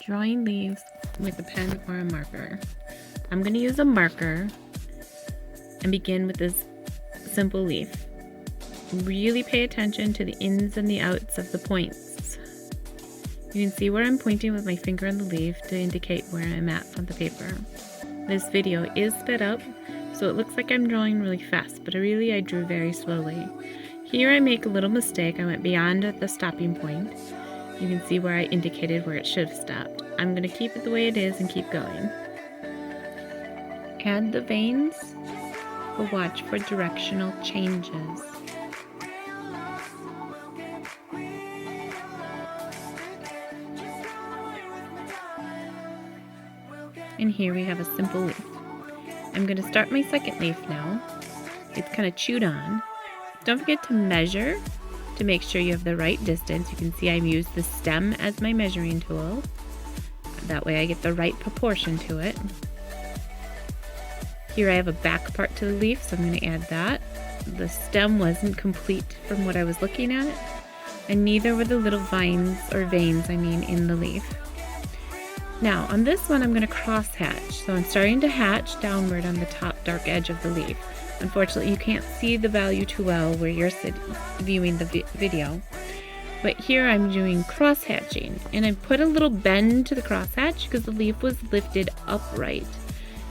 Drawing leaves with a pen or a marker. I'm going to use a marker and begin with this simple leaf. Really pay attention to the ins and the outs of the points. You can see where I'm pointing with my finger on the leaf to indicate where I'm at on the paper. This video is sped up, so it looks like I'm drawing really fast, but I drew very slowly. Here I make a little mistake. I went beyond the stopping point. You can see where I indicated where it should have stopped. I'm going to keep it the way it is and keep going. Add the veins, but watch for directional changes. And here we have a simple leaf. I'm going to start my second leaf now. It's kind of chewed on. Don't forget to measure to make sure you have the right distance. You can see I've used the stem as my measuring tool. That way I get the right proportion to it. Here I have a back part to the leaf, so I'm going to add that. The stem wasn't complete from what I was looking at, and neither were the little vines or veins, in the leaf. Now on this one I'm going to cross hatch. So I'm starting to hatch downward on the top dark edge of the leaf. Unfortunately you can't see the value too well where you're viewing the video. But here I'm doing cross hatching, and I put a little bend to the cross hatch because the leaf was lifted upright.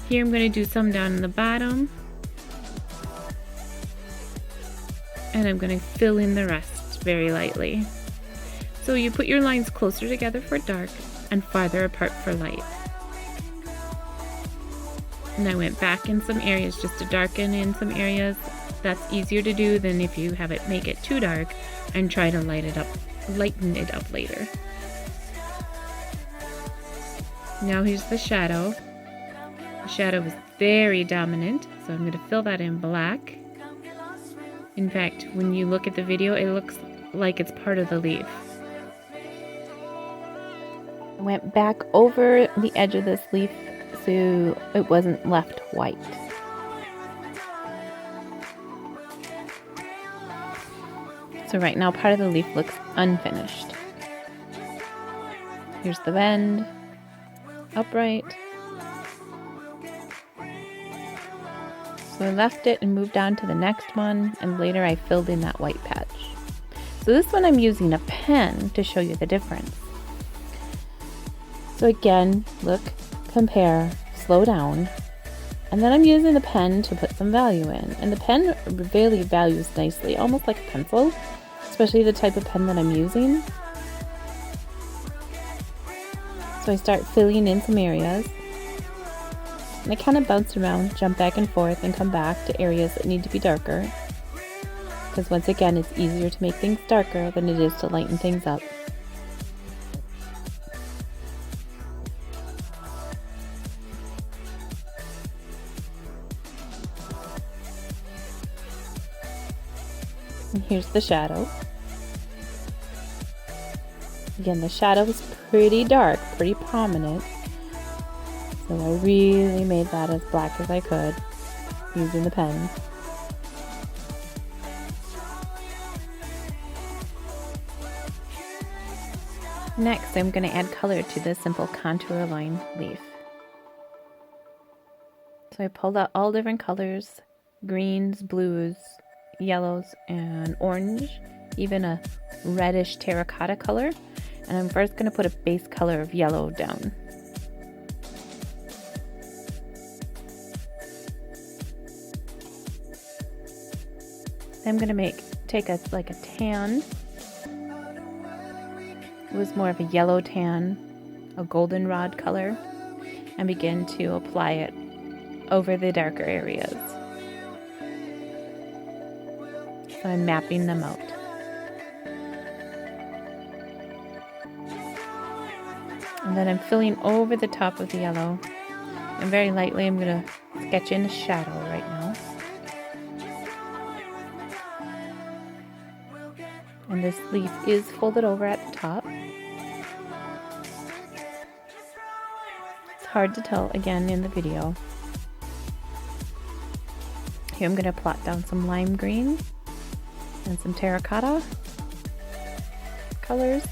Here I'm going to do some down in the bottom, and I'm going to fill in the rest very lightly. So you put your lines closer together for dark and farther apart for light. And I went back in some areas just to darken in some areas. That's easier to do than if you have it make it too dark and try to lighten it up later. Now here's the shadow. The shadow is very dominant, so I'm going to fill that in black. In fact, when you look at the video, it looks like it's part of the leaf. I went back over the edge of this leaf so it wasn't left white. So right now part of the leaf looks unfinished. Here's the bend, upright. So I left it and moved on to the next one, and later I filled in that white patch. So this one I'm using a pen to show you the difference. So again, look, compare, slow down, and then I'm using the pen to put some value in. And the pen really values nicely, almost like a pencil, especially the type of pen that I'm using. So I start filling in some areas, and I kind of bounce around, jump back and forth, and come back to areas that need to be darker. Because once again, it's easier to make things darker than it is to lighten things up. And here's the shadow. Again, the shadow is pretty dark, pretty prominent. So I really made that as black as I could using the pen. Next, I'm going to add color to this simple contour line leaf. So I pulled out all different colors, greens, blues, yellows, and orange, even a reddish terracotta color. And I'm first going to put a base color of yellow down. I'm going to take a tan. It was more of a yellow tan, a goldenrod color, and begin to apply it over the darker areas. So I'm mapping them out. And then I'm filling over the top of the yellow. And very lightly I'm going to sketch in a shadow right now. And this leaf is folded over at the top. It's hard to tell again in the video. Here I'm going to plot down some lime green and some terracotta colors.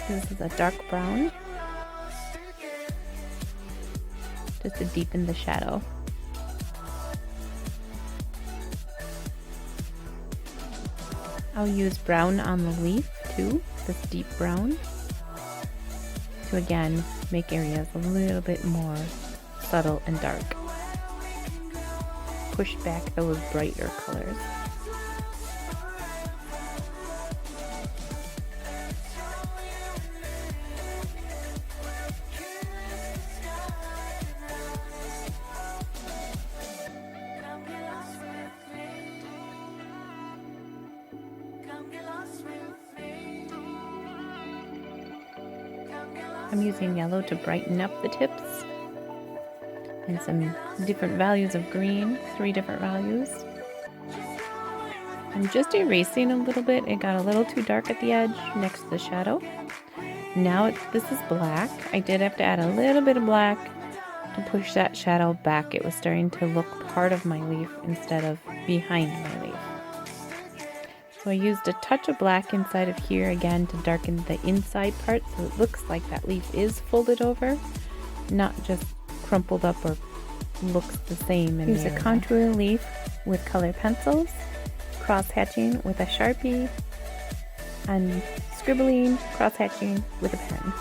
This is a dark brown, just to deepen the shadow. I'll use brown on the leaf too, this deep brown, to again make areas a little bit more subtle and dark. Push back those brighter colors. I'm using yellow to brighten up the tips, and some different values of green, 3 different values. I'm just erasing a little bit. It got a little too dark at the edge next to the shadow. Now this is black. I did have to add a little bit of black to push that shadow back. It was starting to look part of my leaf instead of behind my leaf. So I used a touch of black inside of here again to darken the inside part so it looks like that leaf is folded over, not just crumpled up or looks the same. Use a contour leaf with color pencils, cross hatching with a Sharpie, and scribbling, cross hatching with a pen.